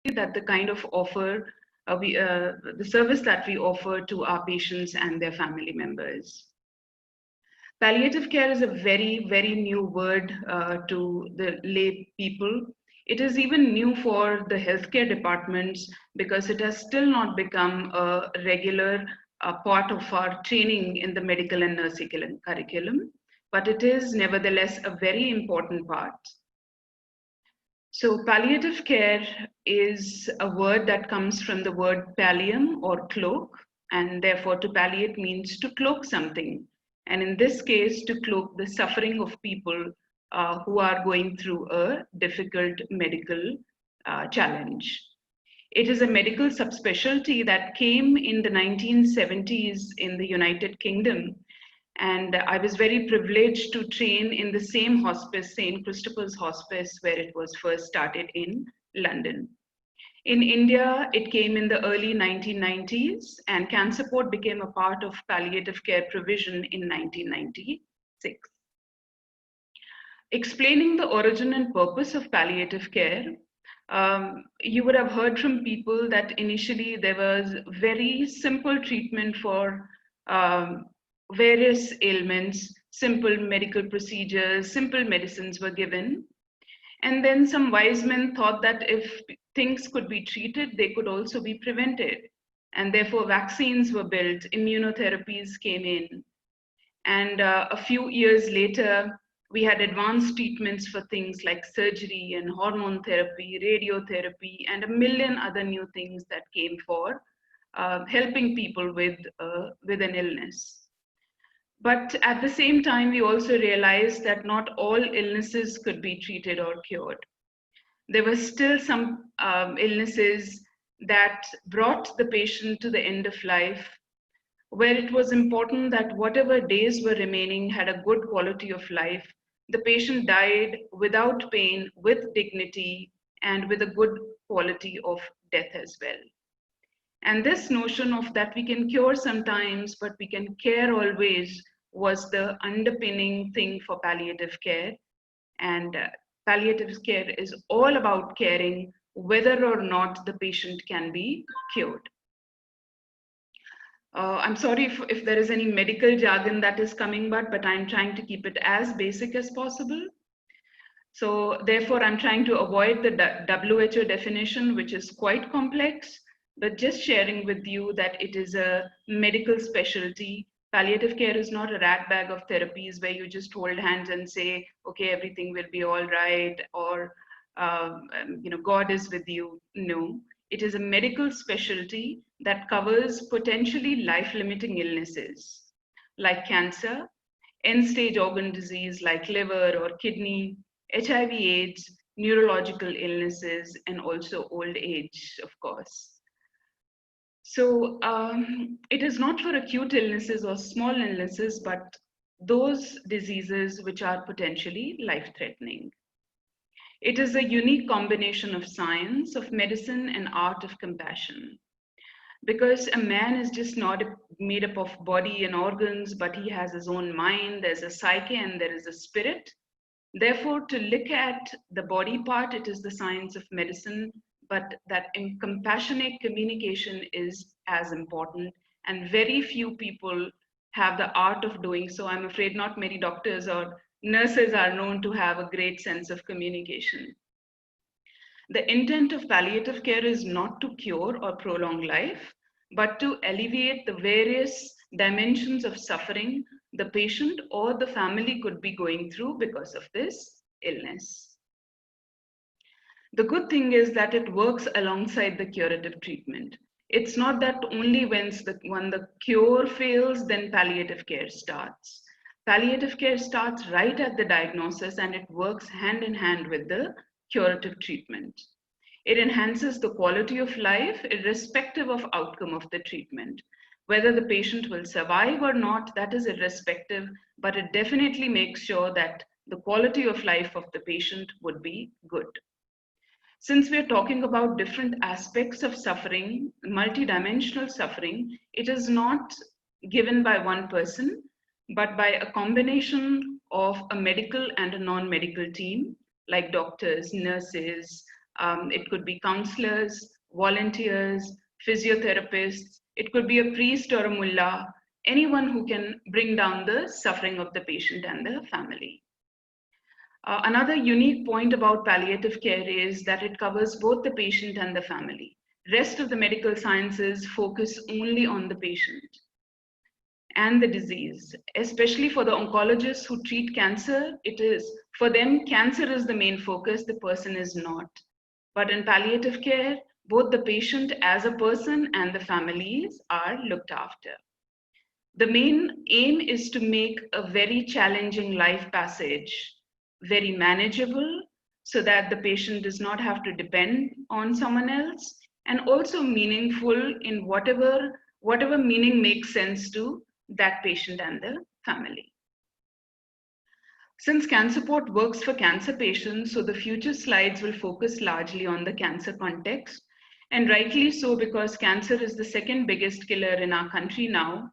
that the kind of the service that we offer to our patients and their family members. Palliative care is a very, very new word to the lay people. It is even new for the healthcare departments because it has still not become a regular part of our training in the medical and nursing curriculum, but it is nevertheless a very important part. So palliative care is a word that comes from the word pallium or cloak, and therefore to palliate means to cloak something. And in this case, to cloak the suffering of people who are going through a difficult medical challenge. It is a medical subspecialty that came in the 1970s in the United Kingdom, and I was very privileged to train in the same hospice, St. Christopher's Hospice, where it was first started in London. In India, it came in the early 1990s, and cancer support became a part of palliative care provision in 1996. Explaining the origin and purpose of palliative care, you would have heard from people that initially there was very simple treatment for various ailments, simple medical procedures, simple medicines were given. And then some wise men thought that if things could be treated, they could also be prevented. And therefore, vaccines were built, immunotherapies came in. And a few years later, we had advanced treatments for things like surgery and hormone therapy, radiotherapy, and a million other new things that came for helping people with an illness. But at the same time, we also realized that not all illnesses could be treated or cured. There were still some illnesses that brought the patient to the end of life, where it was important that whatever days were remaining had a good quality of life. The patient died without pain, with dignity, and with a good quality of death as well. And this notion of that we can cure sometimes, but we can care always was the underpinning thing for palliative care. And palliative care is all about caring whether or not the patient can be cured. I'm sorry if there is any medical jargon that is coming, but I'm trying to keep it as basic as possible. So therefore, I'm trying to avoid the WHO definition, which is quite complex, but just sharing with you that it is a medical specialty. Palliative care is not a rat bag of therapies where you just hold hands and say, okay, everything will be all right, or God is with you. No, it is a medical specialty that covers potentially life-limiting illnesses like cancer, end-stage organ disease like liver or kidney, HIV/AIDS, neurological illnesses, and also old age, of course. So it is not for acute illnesses or small illnesses, but those diseases which are potentially life-threatening. It is a unique combination of science, of medicine, and art of compassion. Because a man is just not made up of body and organs, but he has his own mind, there's a psyche, and there is a spirit. Therefore, to look at the body part, it is the science of medicine, but that compassionate communication is as important, and very few people have the art of doing so. I'm afraid not many doctors or nurses are known to have a great sense of communication. The intent of palliative care is not to cure or prolong life, but to alleviate the various dimensions of suffering the patient or the family could be going through because of this illness. The good thing is that it works alongside the curative treatment. It's not that only when the cure fails, then palliative care starts. Palliative care starts right at the diagnosis, and it works hand in hand with the curative treatment. It enhances the quality of life irrespective of outcome of the treatment. Whether the patient will survive or not, that is irrespective, but it definitely makes sure that the quality of life of the patient would be good. Since we're talking about different aspects of suffering, multidimensional suffering, it is not given by one person, but by a combination of a medical and a non-medical team, like doctors, nurses, It could be counselors, volunteers, physiotherapists. It could be a priest or a mullah, anyone who can bring down the suffering of the patient and the family. Another unique point about palliative care is that it covers both the patient and the family. Rest of the medical sciences focus only on the patient and the disease. Especially for the oncologists who treat cancer, it is, for them, cancer is the main focus, the person is not. But in palliative care, both the patient as a person and the families are looked after. The main aim is to make a very challenging life passage very manageable so that the patient does not have to depend on someone else, and also meaningful in whatever meaning makes sense to that patient and the family. Since CancerPort works for cancer patients, so the future slides will focus largely on the cancer context, and rightly so, because cancer is the second biggest killer in our country now.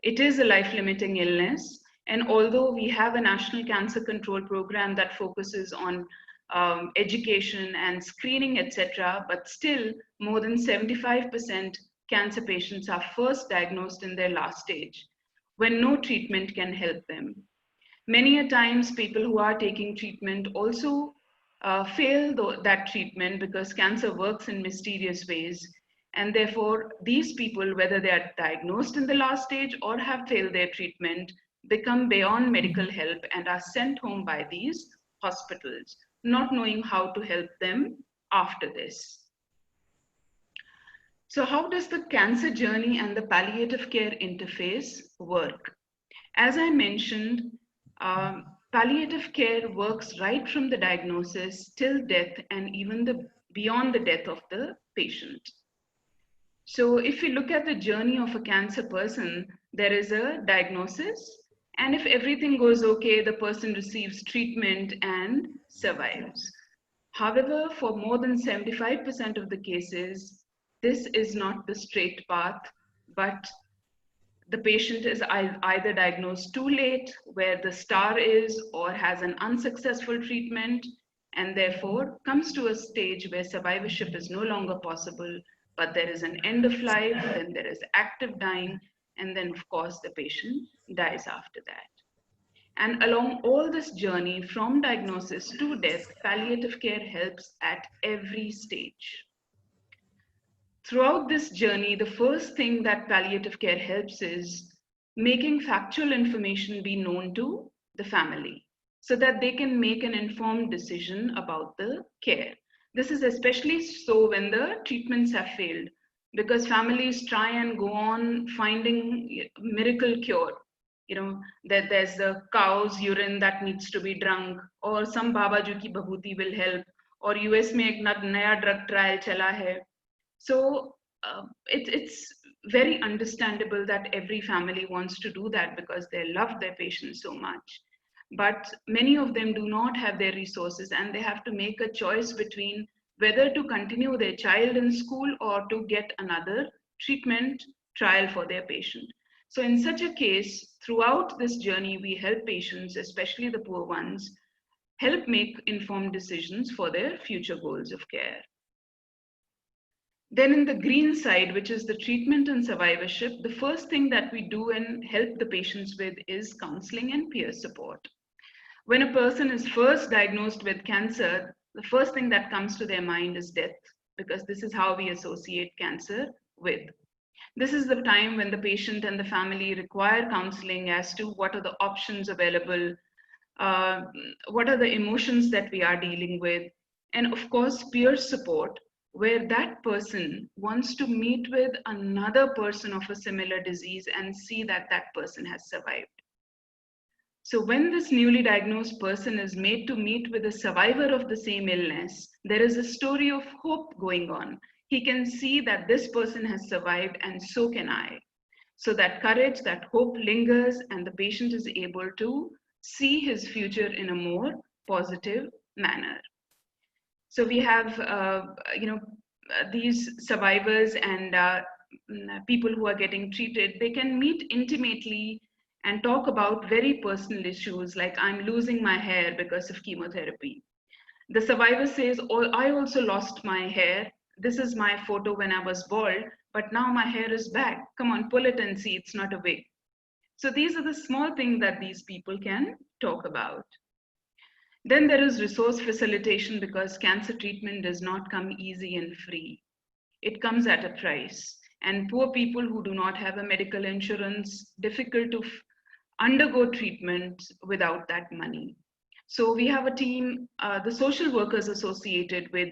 It is a life-limiting illness, and although we have a national cancer control program that focuses on education and screening, etc., but still more than 75% cancer patients are first diagnosed in their last stage, when no treatment can help them. Many a times people who are taking treatment also fail that treatment because cancer works in mysterious ways. And therefore, these people, whether they are diagnosed in the last stage or have failed their treatment, become beyond medical help and are sent home by these hospitals, not knowing how to help them after this. So how does the cancer journey and the palliative care interface work? As I mentioned, palliative care works right from the diagnosis till death and even beyond the death of the patient. So if we look at the journey of a cancer person, there is a diagnosis, and if everything goes okay, the person receives treatment and survives. However, for more than 75% of the cases, this is not the straight path, but the patient is either diagnosed too late, where the star is, or has an unsuccessful treatment, and therefore comes to a stage where survivorship is no longer possible, but there is an end of life, then there is active dying, and then of course the patient dies after that. And along all this journey from diagnosis to death, palliative care helps at every stage. Throughout this journey, the first thing that palliative care helps is making factual information be known to the family so that they can make an informed decision about the care. This is especially so when the treatments have failed, because families try and go on finding miracle cure. You know, that there's the cow's urine that needs to be drunk, or some Baba Ji ki Bhabooti will help, or US में एक नया drug trial चला है. So it's very understandable that every family wants to do that because they love their patients so much. But many of them do not have their resources, and they have to make a choice between whether to continue their child in school or to get another treatment trial for their patient. So in such a case, throughout this journey, we help patients, especially the poor ones, help make informed decisions for their future goals of care. Then in the green side, which is the treatment and survivorship, the first thing that we do and help the patients with is counseling and peer support. When a person is first diagnosed with cancer, the first thing that comes to their mind is death, because this is how we associate cancer with. This is the time when the patient and the family require counseling as to what are the options available, what are the emotions that we are dealing with, and of course, peer support, where that person wants to meet with another person of a similar disease and see that that person has survived. So when this newly diagnosed person is made to meet with a survivor of the same illness, there is a story of hope going on. He can see that this person has survived and so can I. So that courage, that hope lingers, and the patient is able to see his future in a more positive manner. So we have, these survivors and people who are getting treated, they can meet intimately and talk about very personal issues like I'm losing my hair because of chemotherapy. The survivor says, oh, I also lost my hair. This is my photo when I was bald, but now my hair is back. Come on, pull it and see, it's not a wig. So these are the small things that these people can talk about. Then there is resource facilitation, because cancer treatment does not come easy and free. It comes at a price. And poor people who do not have a medical insurance, difficult to undergo treatment without that money. So we have a team, the social workers associated with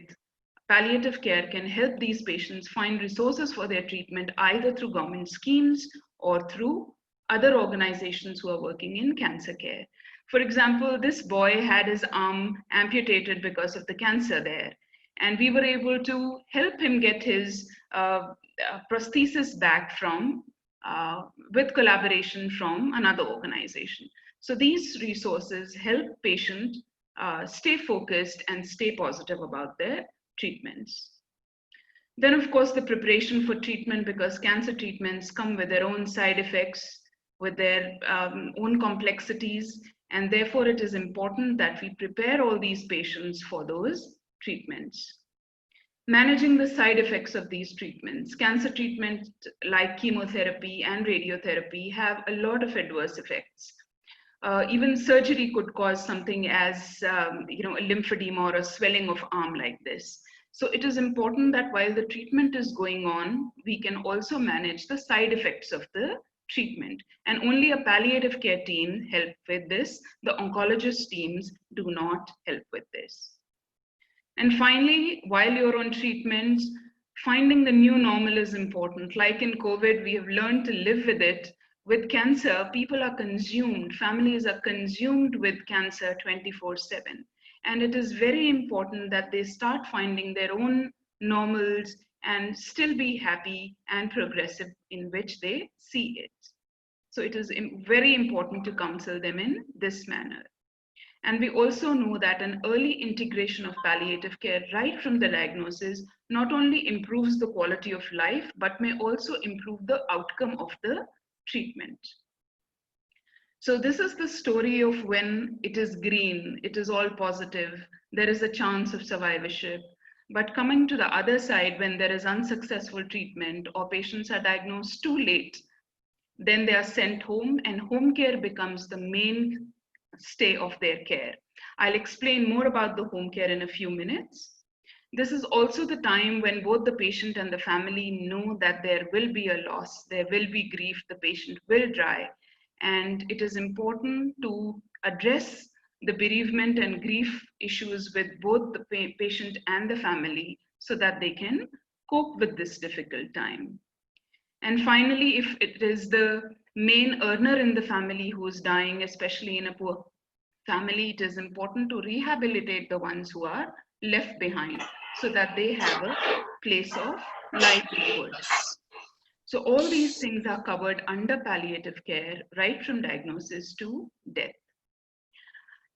palliative care can help these patients find resources for their treatment, either through government schemes or through other organizations who are working in cancer care. For example, this boy had his arm amputated because of the cancer there. And we were able to help him get his prosthesis back from, with collaboration from another organization. So these resources help patients stay focused and stay positive about their treatments. Then, of course, the preparation for treatment, because cancer treatments come with their own side effects, with their own complexities, and therefore it is important that we prepare all these patients for those treatments. Managing the side effects of these treatments. Cancer treatment like chemotherapy and radiotherapy have a lot of adverse effects. Even surgery could cause something as a lymphedema or a swelling of arm like this. So it is important that while the treatment is going on, we can also manage the side effects of the treatment. And only a palliative care team help with this. The oncologist teams do not help with this. And finally, while you're on treatment, finding the new normal is important. Like in COVID, we have learned to live with it. With cancer, people are consumed, families are consumed with cancer 24/7. And it is very important that they start finding their own normals and still be happy and progressive in which they see it. So it is very important to counsel them in this manner. And we also know that an early integration of palliative care right from the diagnosis not only improves the quality of life, but may also improve the outcome of the treatment. So this is the story of when it is green, it is all positive, there is a chance of survivorship. But coming to the other side, when there is unsuccessful treatment or patients are diagnosed too late, then they are sent home, and home care becomes the main stay of their care. I'll explain more about the home care in a few minutes. This is also the time when both the patient and the family know that there will be a loss, there will be grief, the patient will die. And it is important to address the bereavement and grief issues with both the patient and the family so that they can cope with this difficult time. And finally, if it is the main earner in the family who is dying, especially in a poor family, it is important to rehabilitate the ones who are left behind so that they have a place of livelihood. So all these things are covered under palliative care, right from diagnosis to death.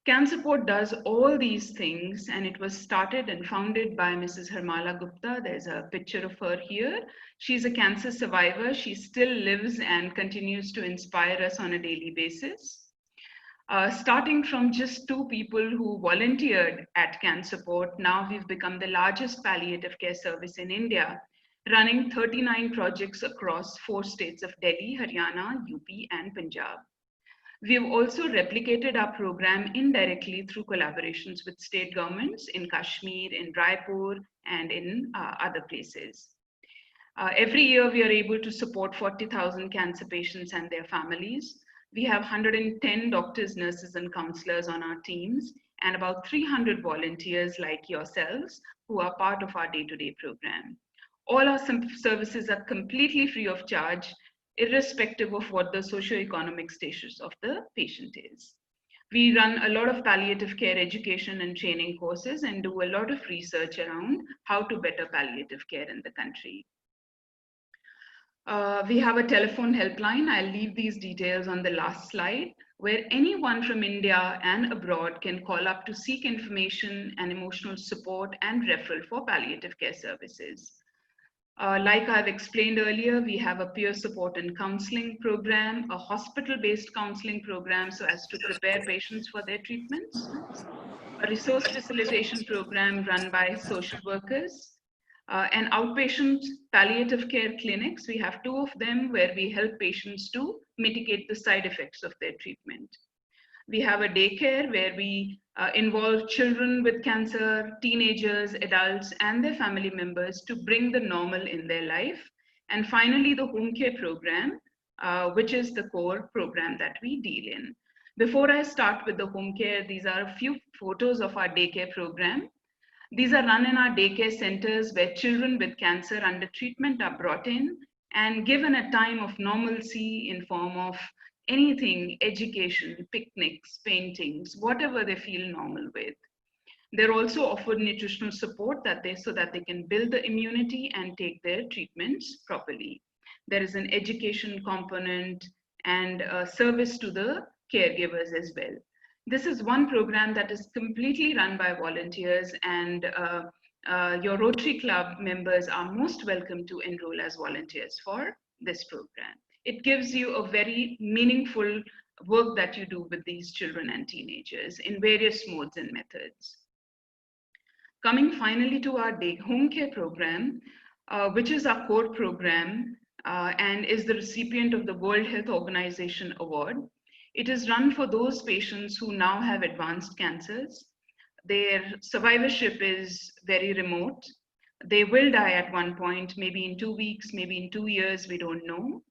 CancerPort does all these things, and it was started and founded by Mrs. Harmala Gupta. There's a picture of her here. She's a cancer survivor. She still lives and continues to inspire us on a daily basis. Starting from just 2 people who volunteered at CancerPort, now we've become the largest palliative care service in India, running 39 projects across 4 states of Delhi, Haryana, UP, and Punjab. We have also replicated our program indirectly through collaborations with state governments in Kashmir, in Raipur, and in other places. Every year, we are able to support 40,000 cancer patients and their families. We have 110 doctors, nurses, and counselors on our teams, and about 300 volunteers like yourselves who are part of our day-to-day program. All our services are completely free of charge, irrespective of what the socioeconomic status of the patient is. We run a lot of palliative care education and training courses and do a lot of research around how to better palliative care in the country. We have a telephone helpline. I'll leave these details on the last slide, where anyone from India and abroad can call up to seek information and emotional support and referral for palliative care services. Like I've explained earlier, we have a peer support and counseling program, a hospital-based counseling program so as to prepare patients for their treatments, a resource facilitation program run by social workers, and outpatient palliative care clinics. We have 2 of them where we help patients to mitigate the side effects of their treatment. We have a daycare where we involve children with cancer, teenagers, adults, and their family members to bring the normal in their life. And finally, the home care program, which is the core program that we deal in. Before I start with the home care, these are a few photos of our daycare program. These are run in our daycare centers where children with cancer under treatment are brought in and given a time of normalcy in form of anything, education, picnics, paintings, whatever they feel normal with. They're also offered nutritional support so that they can build the immunity and take their treatments properly. There is an education component and a service to the caregivers as well. This is one program that is completely run by volunteers, and your Rotary Club members are most welcome to enroll as volunteers for this program. It gives you a very meaningful work that you do with these children and teenagers in various modes and methods. Coming finally to our day home care program, which is our core program and is the recipient of the World Health Organization Award. It is run for those patients who now have advanced cancers. Their survivorship is very remote. They will die at one point, maybe in 2 weeks, maybe in 2 years, we don't know.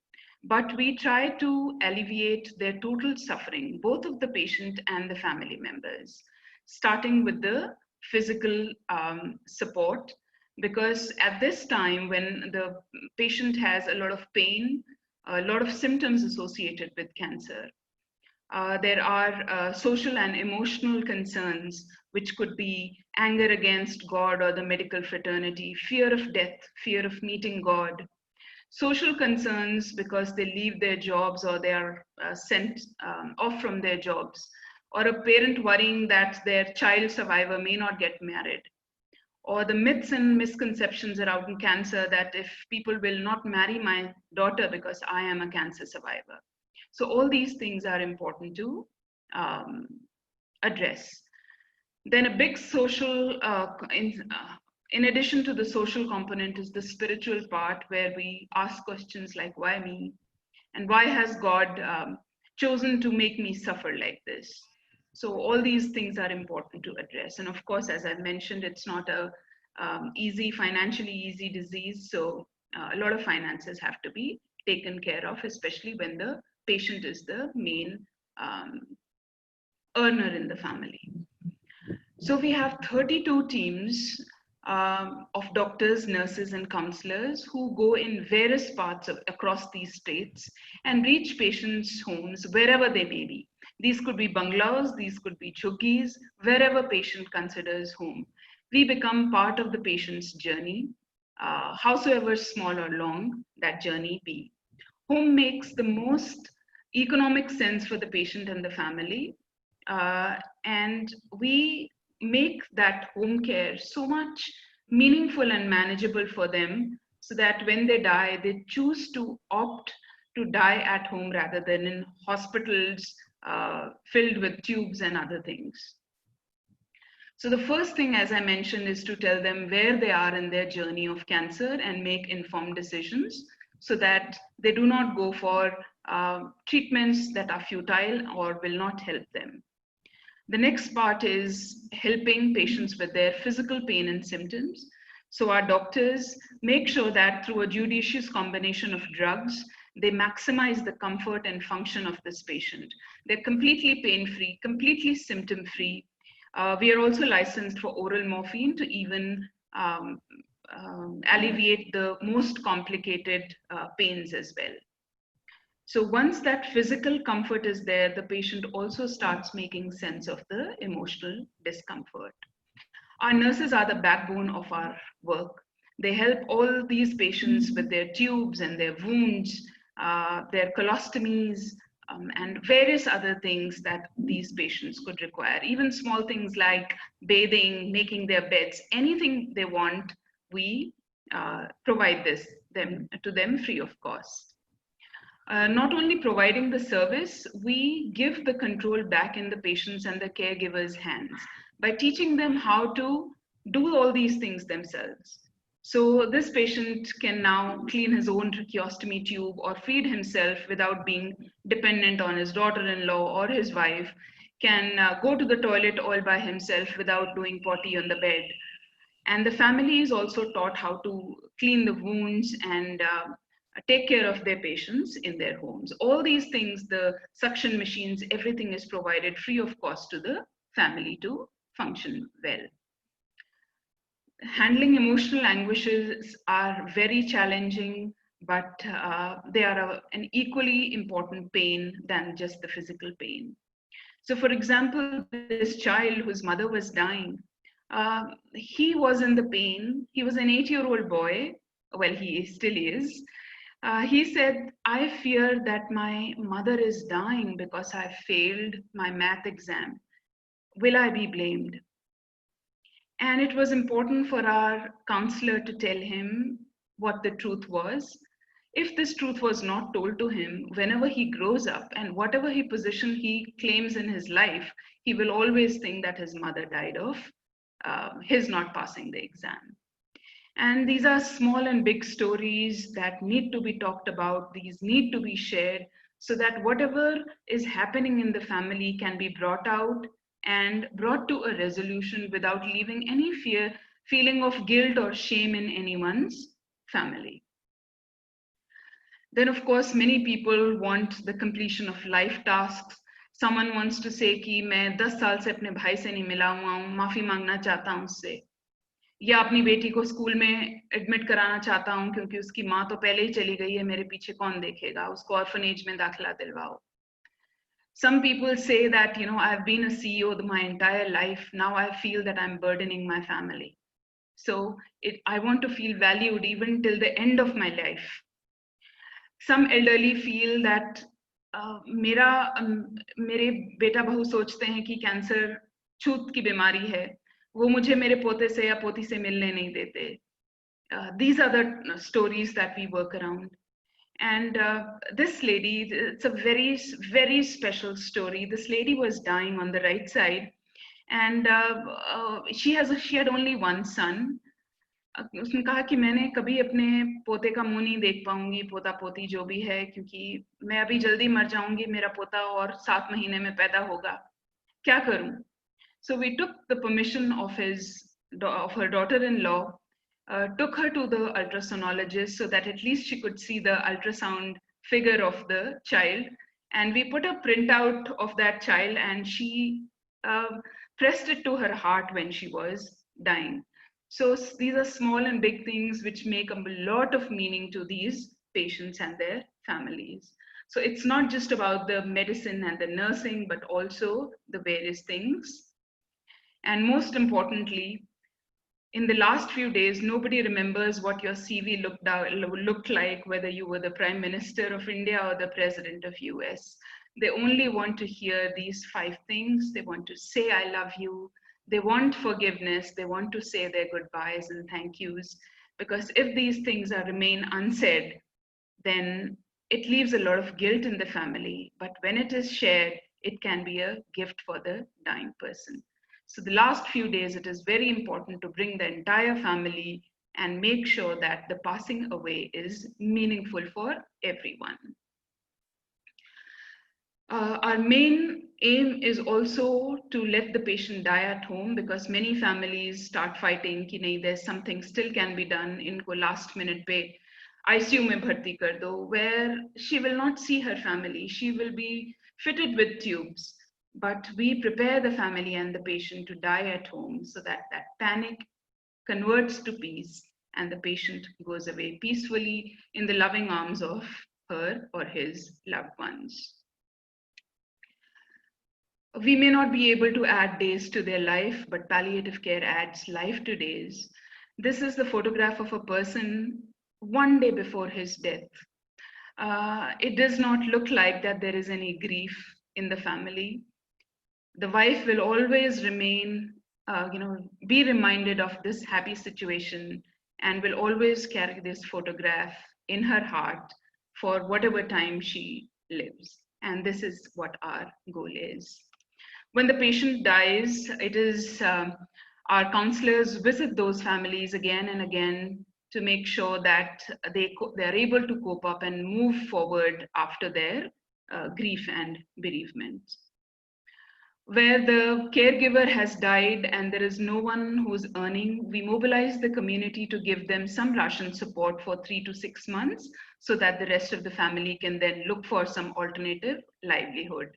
But we try to alleviate their total suffering, both of the patient and the family members, starting with the physical support, because at this time when the patient has a lot of pain, a lot of symptoms associated with cancer, there are social and emotional concerns, which could be anger against God or the medical fraternity, fear of death, fear of meeting God, social concerns because they leave their jobs or they are sent off from their jobs, or a parent worrying that their child survivor may not get married, or the myths and misconceptions around cancer that if people will not marry my daughter because I am a cancer survivor. So all these things are important to address. Then a big social, in addition to the social component, is the spiritual part, where we ask questions like, why me? And why has God chosen to make me suffer like this? So all these things are important to address. And of course, as I mentioned, it's not a financially easy disease. So a lot of finances have to be taken care of, especially when the patient is the main earner in the family. So we have 32 teams of doctors, nurses, and counselors who go in various parts across these states and reach patients' homes wherever they may be. These could be bungalows, these could be chuggies, wherever patient considers home. We become part of the patient's journey, howsoever small or long that journey be. Home makes the most economic sense for the patient and the family, and we make that home care so much meaningful and manageable for them, so that when they die, they choose to opt to die at home rather than in hospitals filled with tubes and other things. So the first thing, as I mentioned, is to tell them where they are in their journey of cancer and make informed decisions so that they do not go for treatments that are futile or will not help them. The next part is helping patients with their physical pain and symptoms. So our doctors make sure that through a judicious combination of drugs, they maximize the comfort and function of this patient. They're completely pain-free, completely symptom-free. We are also licensed for oral morphine to even alleviate the most complicated pains as well. So once that physical comfort is there, the patient also starts making sense of the emotional discomfort. Our nurses are the backbone of our work. They help all these patients with their tubes and their wounds, their colostomies, and various other things that these patients could require. Even small things like bathing, making their beds, anything they want, we provide to them free of cost. Not only providing the service, we give the control back in the patient's and the caregiver's hands by teaching them how to do all these things themselves. So this patient can now clean his own tracheostomy tube or feed himself without being dependent on his daughter-in-law or his wife, can go to the toilet all by himself without doing potty on the bed. And the family is also taught how to clean the wounds and take care of their patients in their homes. All these things, the suction machines, everything is provided free of cost to the family to function well. Handling emotional anguishes are very challenging, but they are an equally important pain than just the physical pain. So for example, this child whose mother was dying, he was in the pain. He was an 8-year-old boy. Well, he still is. He said, I fear that my mother is dying because I failed my math exam. Will I be blamed? And it was important for our counselor to tell him what the truth was. If this truth was not told to him, whenever he grows up and whatever position he claims in his life, he will always think that his mother died of his not passing the exam. And these are small and big stories that need to be talked about. These need to be shared so that whatever is happening in the family can be brought out and brought to a resolution without leaving any feeling of guilt or shame in anyone's family. Then, of course, many people want the completion of life tasks. Someone wants to say कि मैं 10 साल से अपने भाई से नहीं मिला हुआ हूँ, माफी मांगना चाहता हूँ उससे, या अपनी बेटी को स्कूल में एडमिट कराना चाहता हूँ क्योंकि उसकी माँ तो पहले ही चली गई है, मेरे पीछे कौन देखेगा, उसको ऑर्फनेज में दाखिला दिलवाओ. Some people say that, you know, I've been a CEO my entire life. Now I feel that I'm burdening my family. So I want to feel valued even till the end of my life. Some elderly feel that मेरे बेटा बहू सोचते हैं कि cancer छूत की बीमारी है, वो मुझे मेरे पोते से या पोती से मिलने नहीं देते. These are the stories that we work around. And this lady, it's a very, very special story. This lady was dying on the right side, and she had only one son. उसने कहा कि मैंने कभी अपने पोते का मुंह नहीं देख पाऊंगी, पोता पोती जो भी है, क्योंकि मैं अभी जल्दी मर जाऊंगी, मेरा पोता और 7 महीने में पैदा होगा, क्या करूं? So we took the permission of her daughter-in-law, took her to the ultrasonologist so that at least she could see the ultrasound figure of the child, and we put a printout of that child, and she pressed it to her heart when she was dying. So these are small and big things which make a lot of meaning to these patients and their families. So it's not just about the medicine and the nursing, but also the various things. And most importantly, in the last few days, nobody remembers what your CV looked like, whether you were the Prime Minister of India or the President of US. They only want to hear these 5 things. They want to say, I love you. They want forgiveness. They want to say their goodbyes and thank yous. Because if these things remain unsaid, then it leaves a lot of guilt in the family. But when it is shared, it can be a gift for the dying person. So the last few days, it is very important to bring the entire family and make sure that the passing away is meaningful for everyone. Our main aim is also to let the patient die at home, because many families start fighting कि नहीं, there's something still can be done, इनको last minute पे ICU में भर्ती कर दो, where she will not see her family. She will be fitted with tubes, but we prepare the family and the patient to die at home so that that panic converts to peace and the patient goes away peacefully in the loving arms of her or his loved ones. We may not be able to add days to their life, but palliative care adds life to days. This is the photograph of a person one day before his death. It does not look like that there is any grief in the family. The wife will always remain, be reminded of this happy situation and will always carry this photograph in her heart for whatever time she lives. And this is what our goal is. When the patient dies, it is our counselors visit those families again and again to make sure that they're able to cope up and move forward after their grief and bereavement. Where the caregiver has died and there is no one who's earning, we mobilize the community to give them some ration support for 3 to 6 months so that the rest of the family can then look for some alternative livelihood.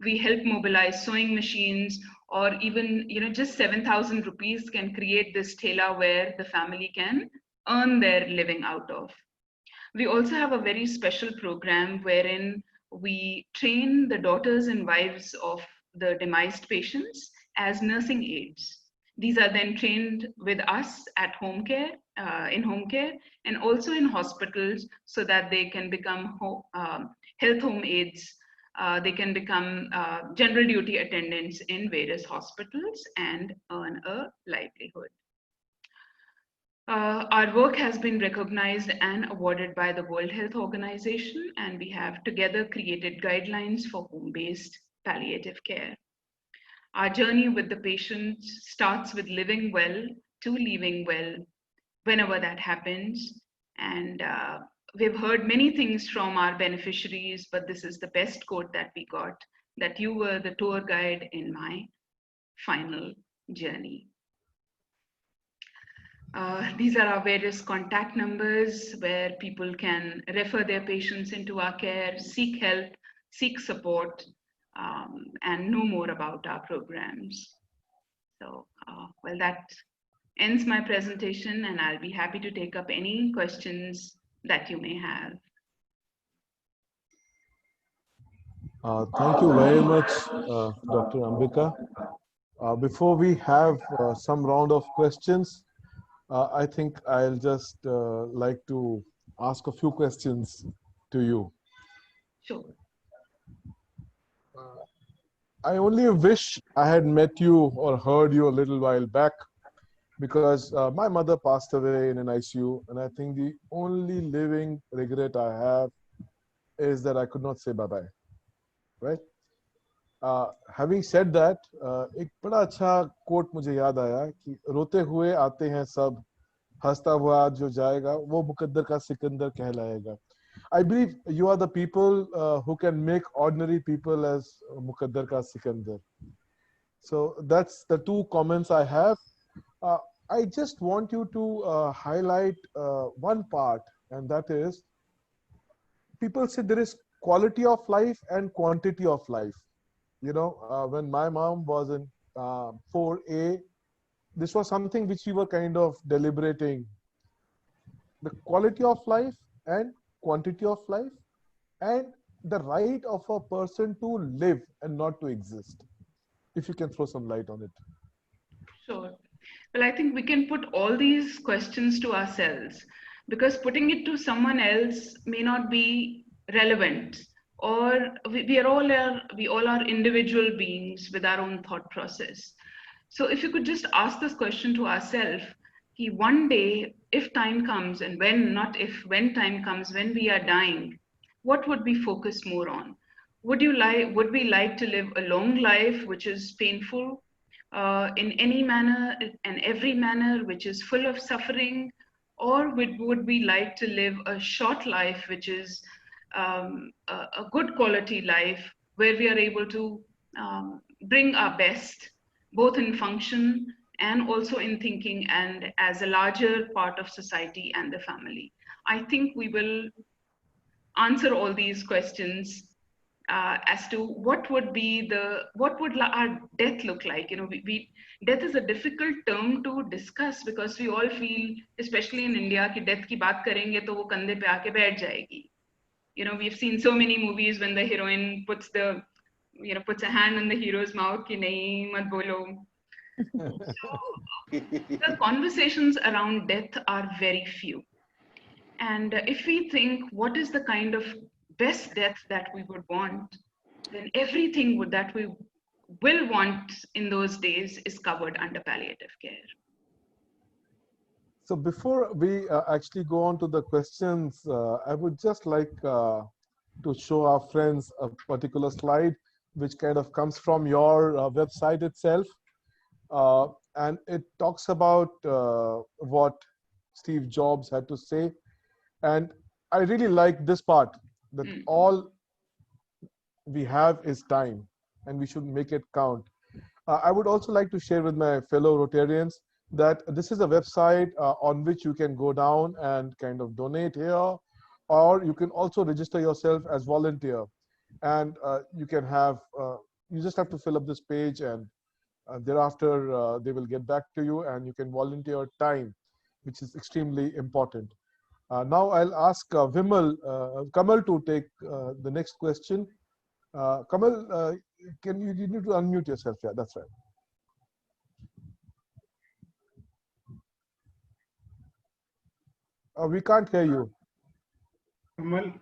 We help mobilize sewing machines, or even just 7,000 rupees can create this thela where the family can earn their living out of. We also have a very special program wherein we train the daughters and wives of the demised patients as nursing aides. These are then trained with us at home care, in home care, and also in hospitals so that they can become health home aides. They can become general duty attendants in various hospitals and earn a livelihood. Our work has been recognized and awarded by the World Health Organization, and we have together created guidelines for home-based palliative care. Our journey with the patient starts with living well to leaving well, whenever that happens. And we've heard many things from our beneficiaries, but this is the best quote that we got, that you were the tour guide in my final journey. These are our various contact numbers where people can refer their patients into our care, seek help, seek support, and know more about our programs. So, well, that ends my presentation, and I'll be happy to take up any questions that you may have. Thank you very much, Dr. Ambika. Before we have some round of questions, I think I'll just like to ask a few questions to you. Sure. I only wish I had met you or heard you a little while back, because my mother passed away in an ICU, and I think the only living regret I have is that I could not say bye-bye, right? Having said that, एक बड़ा अच्छा coat मुझे याद आया कि रोते हुए आते हैं सब, हंसता हुआ जो जाएगा वो मुकद्दर का सिकंदर कहलाएगा. I believe you are the people who can make ordinary people as mukaddar ka sikandar. So that's the two comments I have. I just want you to highlight one part, and that is, people say there is quality of life and quantity of life. You know, when my mom was in 4A, this was something which we were kind of deliberating. The quality of life and quantity of life, and the right of a person to live and not to exist. If you can throw some light on it. Sure. Well, I think we can put all these questions to ourselves, because putting it to someone else may not be relevant, or we all are individual beings with our own thought process. So if you could just ask this question to ourselves, one day, if time comes, and when time comes, when we are dying, what would we focus more on? Would we like to live a long life, which is painful, in any manner and every manner, which is full of suffering, or would we like to live a short life, which is a good quality life, where we are able to bring our best, both in function and also in thinking and as a larger part of society and the family? I think we will answer all these questions as to what would our death look like. Death is a difficult term to discuss, because we all feel, especially in India, कि death की बात करेंगे तो वो कंधे पे आके बैठ जाएगी. We've seen so many movies when the heroine puts a hand on the hero's mouth कि नहीं मत बोलो. So the conversations around death are very few. And if we think what is the kind of best death that we would want, then everything that we will want in those days is covered under palliative care. So before we actually go on to the questions, I would just like to show our friends a particular slide, which kind of comes from your website itself. And it talks about what Steve Jobs had to say. And I really like this part, that all we have is time and we should make it count. I would also like to share with my fellow Rotarians that this is a website on which you can go down and kind of donate here, or you can also register yourself as volunteer. And you can have, you just have to fill up this page, and thereafter they will get back to you and you can volunteer time, which is extremely important. Now I'll ask Kamal to take the next question. Kamal, you need to unmute yourself? Yeah, that's right. We can't hear you. Kamal,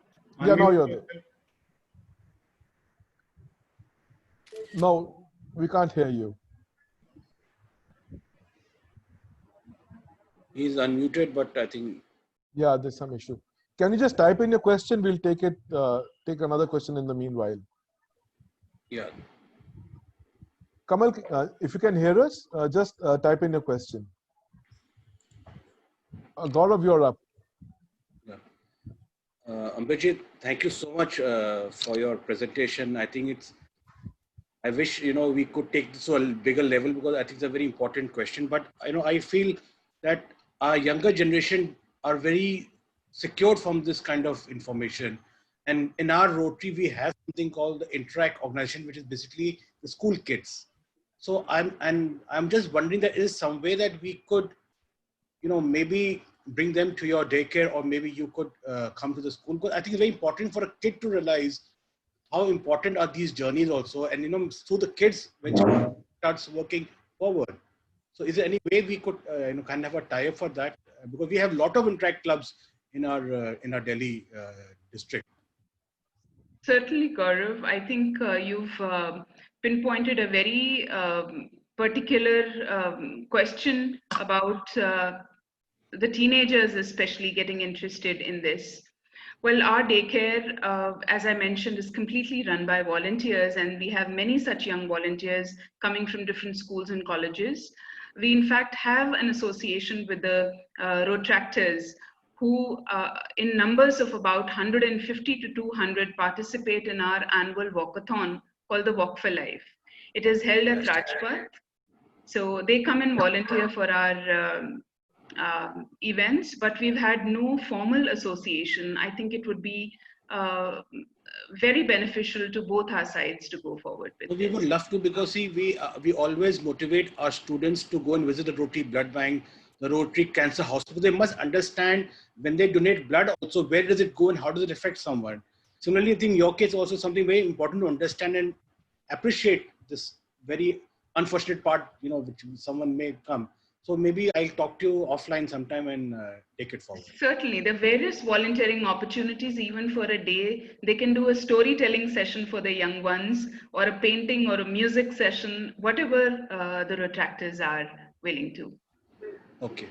yeah, now you're there. No, we can't hear you. He's unmuted, but I think. Yeah, there's some issue. Can you just type in your question? We'll take it. Take another question in the meanwhile. Yeah. Kamal, if you can hear us, just type in your question. Gaurav, you're up. Yeah. Amberjit, thank you so much for your presentation. I think I wish, we could take this to a bigger level, because I think it's a very important question. But, I feel that our younger generation are very secured from this kind of information. And in our Rotary, we have something called the Interact organization, which is basically the school kids. So I'm just wondering that is some way that we could, maybe bring them to your daycare, or maybe you could come to the school. Because I think it's very important for a kid to realize how important are these journeys also. And, so the kids eventually starts working forward. So is there any way we could, kind of have a tie-up for that? Because we have a lot of Interact clubs in our Delhi district. Certainly, Gaurav. I think you've pinpointed a very particular question about the teenagers especially getting interested in this. Well, our daycare, as I mentioned, is completely run by volunteers, and we have many such young volunteers coming from different schools and colleges. We, in fact, have an association with the Rotractors, who in numbers of about 150 to 200 participate in our annual walkathon called the Walk for Life. It is held at Rajpath. So they come and volunteer for our events, but we've had no formal association. I think it would be very beneficial to both our sides to go forward with We would love to, because see, we always motivate our students to go and visit the Rotary Blood Bank, the Rotary Cancer Hospital. They must understand when they donate blood also, where does it go and how does it affect someone. Similarly, I think your case also something very important to understand and appreciate this very unfortunate part, which someone may come. So maybe I'll talk to you offline sometime and take it forward. Certainly, there are various volunteering opportunities. Even for a day, they can do a storytelling session for the young ones, or a painting or a music session, whatever the Rotractors are willing to. Okay.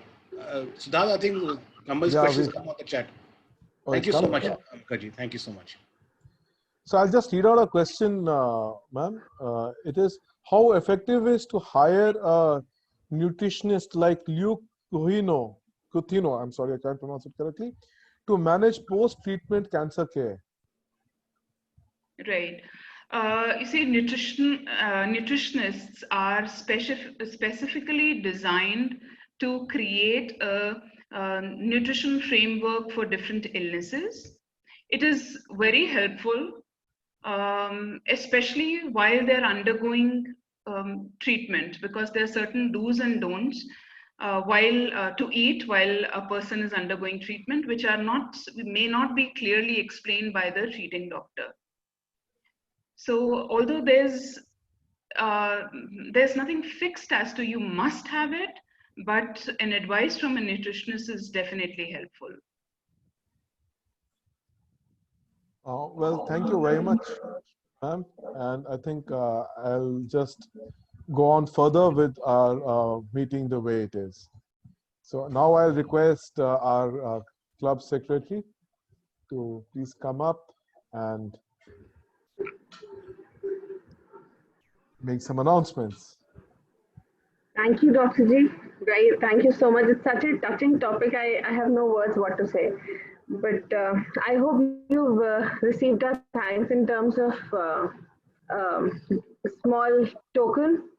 Siddharth, I think Kamal's questions come on the chat. Thank you so much, Kaji. Thank you so much. So I'll just read out a question, ma'am. It is, how effective is to hire a nutritionist like Luke Coutinho, I'm sorry, I can't pronounce it correctly, to manage post-treatment cancer care? Right. You see, nutritionists are specifically designed to create a nutrition framework for different illnesses. It is very helpful, especially while they're undergoing treatment, because there are certain do's and don'ts to eat while a person is undergoing treatment, which may not be clearly explained by the treating doctor. So although there's nothing fixed as to you must have it, but an advice from a nutritionist is definitely helpful. Well, thank you very much, ma'am. And I think I'll just go on further with our meeting the way it is. So now I'll request our club secretary to please come up and make some announcements. Thank you, Dr. G. Thank you so much. It's such a touching topic. I have no words what to say. But I hope you've received our thanks in terms of a small token.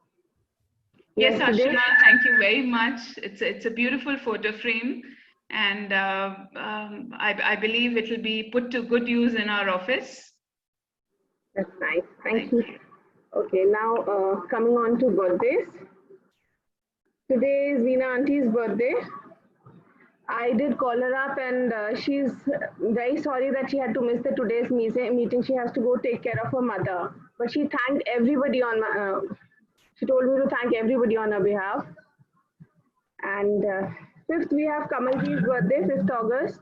Yes, yesterday. Archana, thank you very much. It's a beautiful photo frame, and I believe it will be put to good use in our office. That's nice. Thank you. Okay, now coming on to birthdays. Today is Veena Auntie's birthday. I did call her up, and she's very sorry that she had to miss the today's meeting. She has to go take care of her mother. But she thanked everybody on she told me to thank everybody on her behalf. And 5th, we have Kamalji's birthday, 5th August.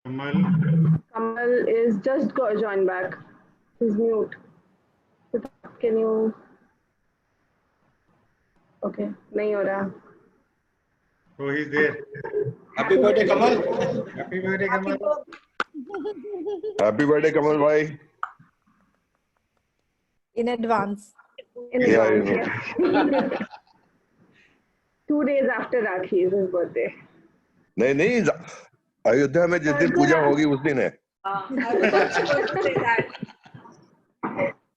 Kamal is just joined back. He's mute. Can you? Okay, nahi ho raha. Oh, he's there. Happy birthday, Kamal. Happy birthday, Kamal. Happy birthday, Kamal bhai. In advance. In advance, yes. 2 days after Rakhi is his birthday. नहीं अयोध्या में जिस दिन पूजा होगी उस दिन है.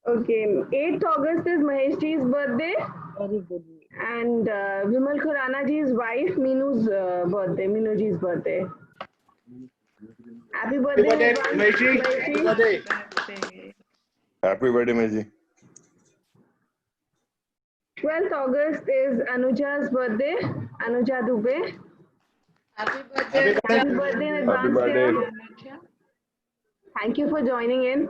Okay, 8th August is Mahesh ji's birthday. Very good. And Vimal Khurana ji's wife Meenu's birthday, Meenu ji's birthday. Happy birthday, Mahesh ji. Happy birthday. Happy birthday, Mahesh ji. 12th August is Anuja's birthday, Anuja Dubey. Happy birthday. Happy birthday in advance. Happy birthday. Dear. Thank you for joining in.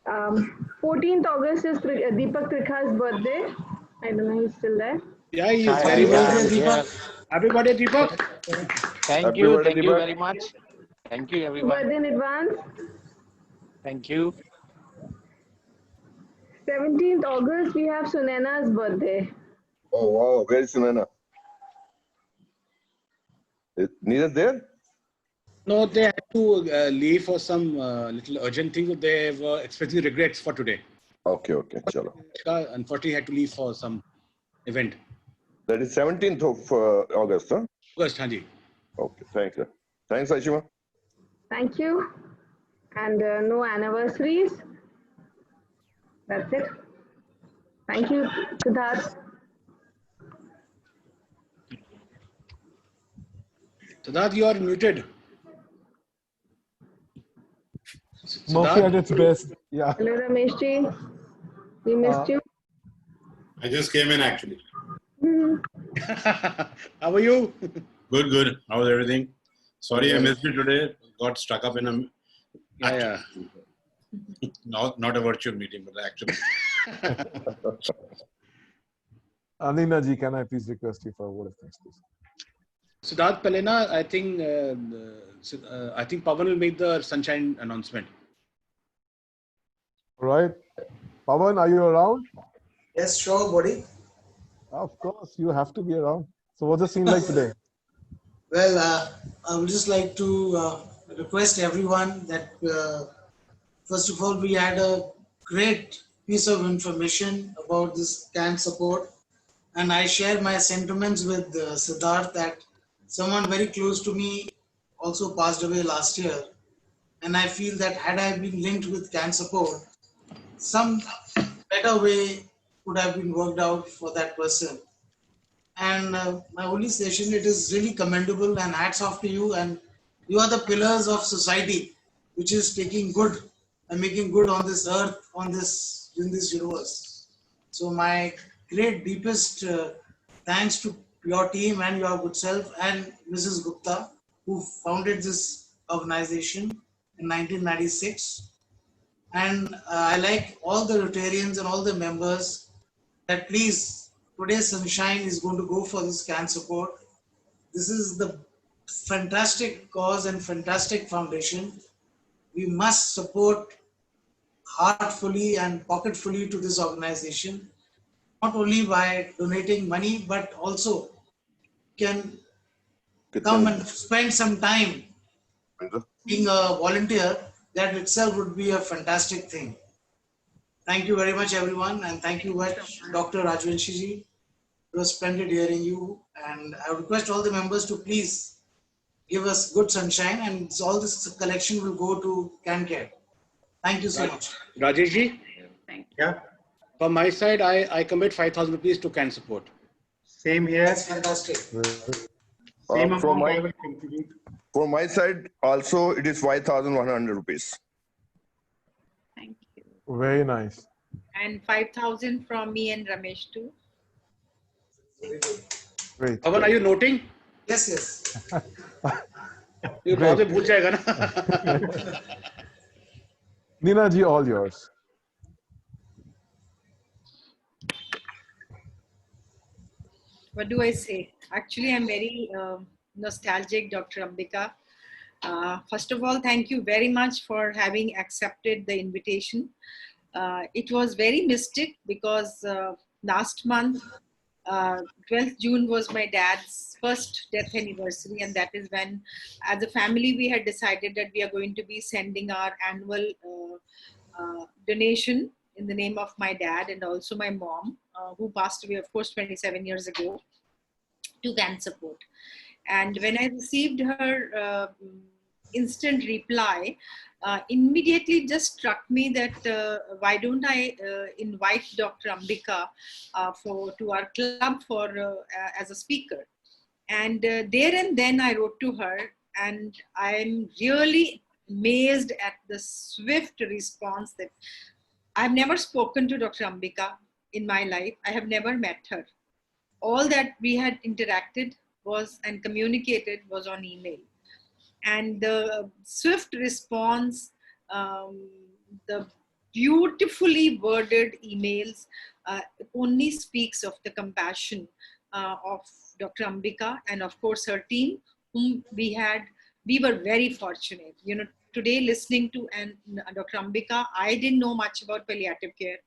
14th August is Deepak Trikha's birthday. I don't know, he's still there. Yeah, he is very well. Deepak. Happy birthday, Deepak. Thank you very much. Thank you, everyone. Birthday in advance. Thank you. 17th August, we have Sunaina's birthday. Oh wow, where is Sunana? Is Neeraj there? No, they had to leave for some little urgent thing. They were expressing regrets for today. Okay, chalo. Unfortunately, had to leave for some event. That is 17th of August, huh? August, Hanji. Okay, thanks, sir. Thanks, Aishima. Thank you. And no anniversaries. That's it. Thank you, Siddharth. Siddharth, you are muted. Murphy at its best. Yeah. Hello, Ramesh ji. We missed you. I just came in actually. How are you? Good. How was everything? Sorry, I missed you today. Got stuck up in a. Yeah. Not a virtual meeting, but actually. Anina ji, can I please request you for a word of thanks, please? Siddharth Palena, I think Pawan will make the sunshine announcement. All right. Pawan, are you around? Yes, sure, buddy. Of course, you have to be around. So what's the scene like today? Well, I would just like to request everyone that, first of all, we had a great piece of information about this CAN support. And I share my sentiments with Siddharth that someone very close to me also passed away last year. And I feel that had I been linked with CAN support, some better way would have been worked out for that person. And my only suggestion, it is really commendable and hats off to you. And you are the pillars of society, which is taking good and making good on this earth, in this universe. So my great deepest thanks to your team and your good self and Mrs. Gupta, who founded this organization in 1996. And I like all the Rotarians and all the members that please, today's sunshine is going to go for this CAN support. This is the fantastic cause and fantastic foundation. We must support heartfully and pocketfully to this organization, not only by donating money, but also can come and spend some time being a volunteer. That itself would be a fantastic thing. Thank you very much, everyone, and thank you much, Dr. Rajvanshi. It was splendid hearing you, and I request all the members to please give us good sunshine, and all this collection will go to CanCare. Thank you so much. Rajesh ji? Yeah. From my side, I commit 5,000 rupees to Can Support. Same here. That's fantastic. Same amount I will contribute. From my side, also it is 5,100 rupees. Thank you. Very nice. And 5,000 from me and Ramesh too. Great. Pawan, are you noting? Yes, yes. You बाद में भूल जाएगा ना. Nina ji, all yours. What do I say? Actually, I'm very nostalgic, Dr. Ambika. First of all, thank you very much for having accepted the invitation. It was very mystic because last month, 12th June was my dad's first death anniversary, and that is when, as a family, we had decided that we are going to be sending our annual donation in the name of my dad and also my mom, who passed away, of course, 27 years ago, to Can Support. And when I received her instant reply, immediately just struck me that why don't I invite Dr. Ambika to our club as a speaker. And there and then I wrote to her, and I'm really amazed at the swift response that I've never spoken to Dr. Ambika in my life. I have never met her. All that we had interacted was and communicated was on email. And the swift response, the beautifully worded emails only speaks of the compassion of Dr. Ambika and of course her team, whom we were very fortunate. You know, today listening to Dr. Ambika, I didn't know much about palliative care.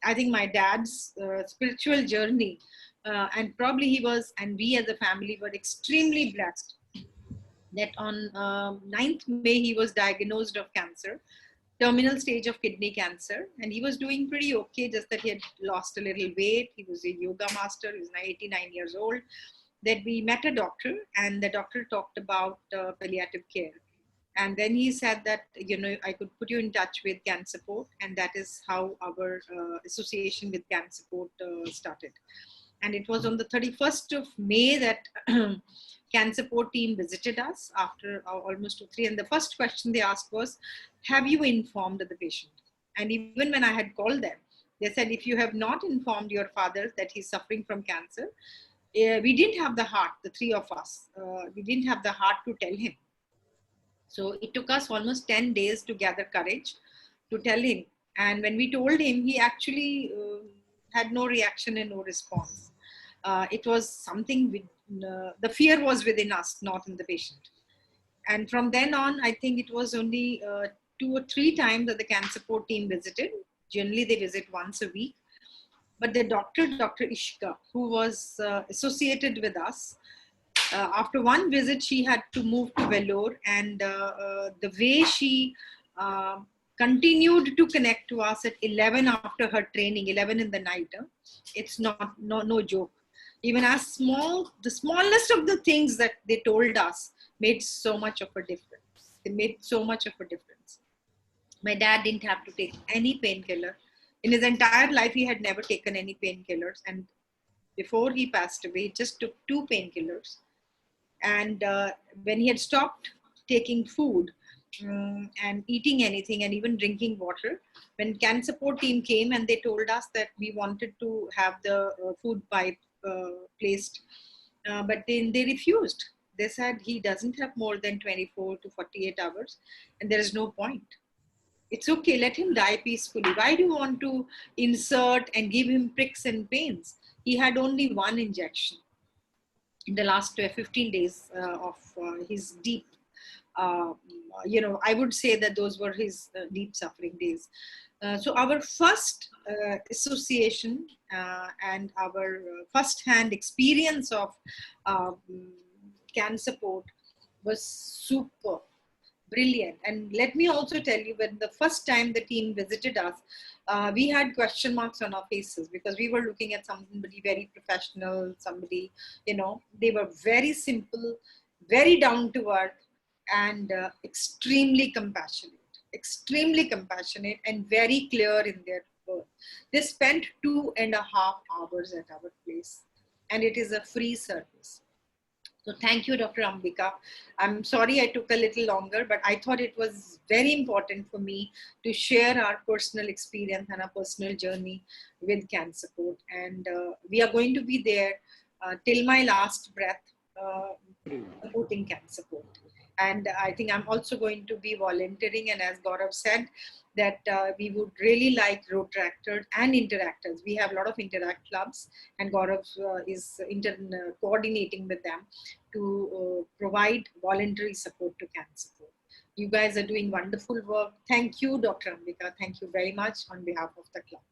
I think my dad's spiritual journey, and probably he was, and we as a family were extremely blessed that on 9th May, he was diagnosed of cancer, terminal stage of kidney cancer, and he was doing pretty okay, just that he had lost a little weight. He was a yoga master, he was now 89 years old. That we met a doctor, and the doctor talked about palliative care. And then he said that, you know, I could put you in touch with Can Support, and that is how our association with Can Support started. And it was on the 31st of May that Can Support team visited us after almost 2 3. And the first question they asked was, have you informed the patient? And even when I had called them, they said, if you have not informed your father that he's suffering from cancer, we didn't have the heart, the three of us, we didn't have the heart to tell him. So it took us almost 10 days to gather courage to tell him. And when we told him, he actually had no reaction and no response. It was something with, the fear was within us, not in the patient. And from then on, I think it was only 2 or 3 times that the Can Support team visited. Generally, they visit once a week. But the doctor, Dr. Ishka, who was associated with us, after one visit, she had to move to Vellore, and the way she continued to connect to us at 11 after her training, 11 in the night, it's no joke. Even the smallest of the things that they told us made so much of a difference. They made so much of a difference. My dad didn't have to take any painkiller. In his entire life, he had never taken any painkillers. And before he passed away, he just took 2 painkillers. And when he had stopped taking food and eating anything and even drinking water, when Can Support team came and they told us that we wanted to have the food pipe placed, but they refused. They said he doesn't have more than 24 to 48 hours and there is no point. It's okay, let him die peacefully. Why do you want to insert and give him pricks and pains? He had only 1 injection in the last 15 days of his deep I would say that those were his deep suffering days. So our first association and our first-hand experience of Can Support was super brilliant. And let me also tell you, when the first time the team visited us, we had question marks on our faces because we were looking at somebody very professional, somebody, they were very simple, very down to earth, and extremely compassionate and very clear in their work. They spent 2.5 hours at our place, and it is a free service. So thank you, Dr. Ambika. I'm sorry I took a little longer, but I thought it was very important for me to share our personal experience and our personal journey with Can Support. And we are going to be there till my last breath, supporting Can Support. And I think I'm also going to be volunteering. And as Gaurav said, that we would really like Rotaractors and Interactors. We have a lot of Interact clubs, and Gaurav is coordinating with them to provide voluntary support to Can Support. You guys are doing wonderful work. Thank you, Dr. Ambika. Thank you very much on behalf of the club.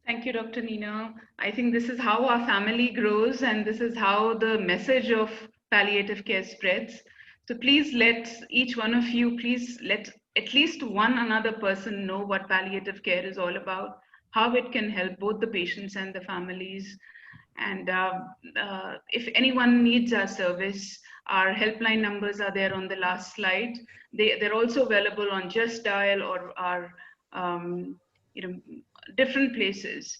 Thank you, Dr. Nina. I think this is how our family grows, and this is how the message of palliative care spreads. So please let each one of you, please let at least one another person know what palliative care is all about, how it can help both the patients and the families. And if anyone needs our service, our helpline numbers are there on the last slide. They're also available on Just Dial or our different places.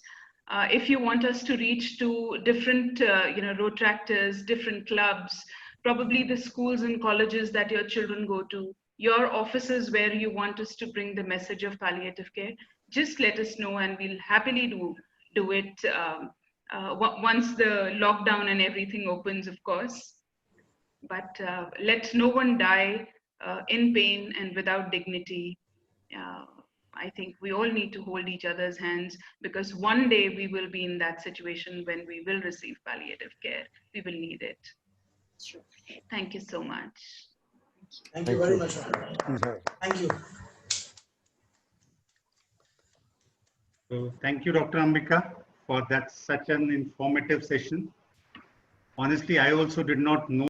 If you want us to reach to different Rotaractors, different clubs, probably the schools and colleges that your children go to, your offices where you want us to bring the message of palliative care, just let us know and we'll happily do it once the lockdown and everything opens, of course. But let no one die in pain and without dignity. I think we all need to hold each other's hands, because one day we will be in that situation when we will receive palliative care. We will need it. Sure. Thank you so much. Thank you very much. Thank you. So thank you, Dr. Ambika, for that such an informative session. Honestly, I also did not know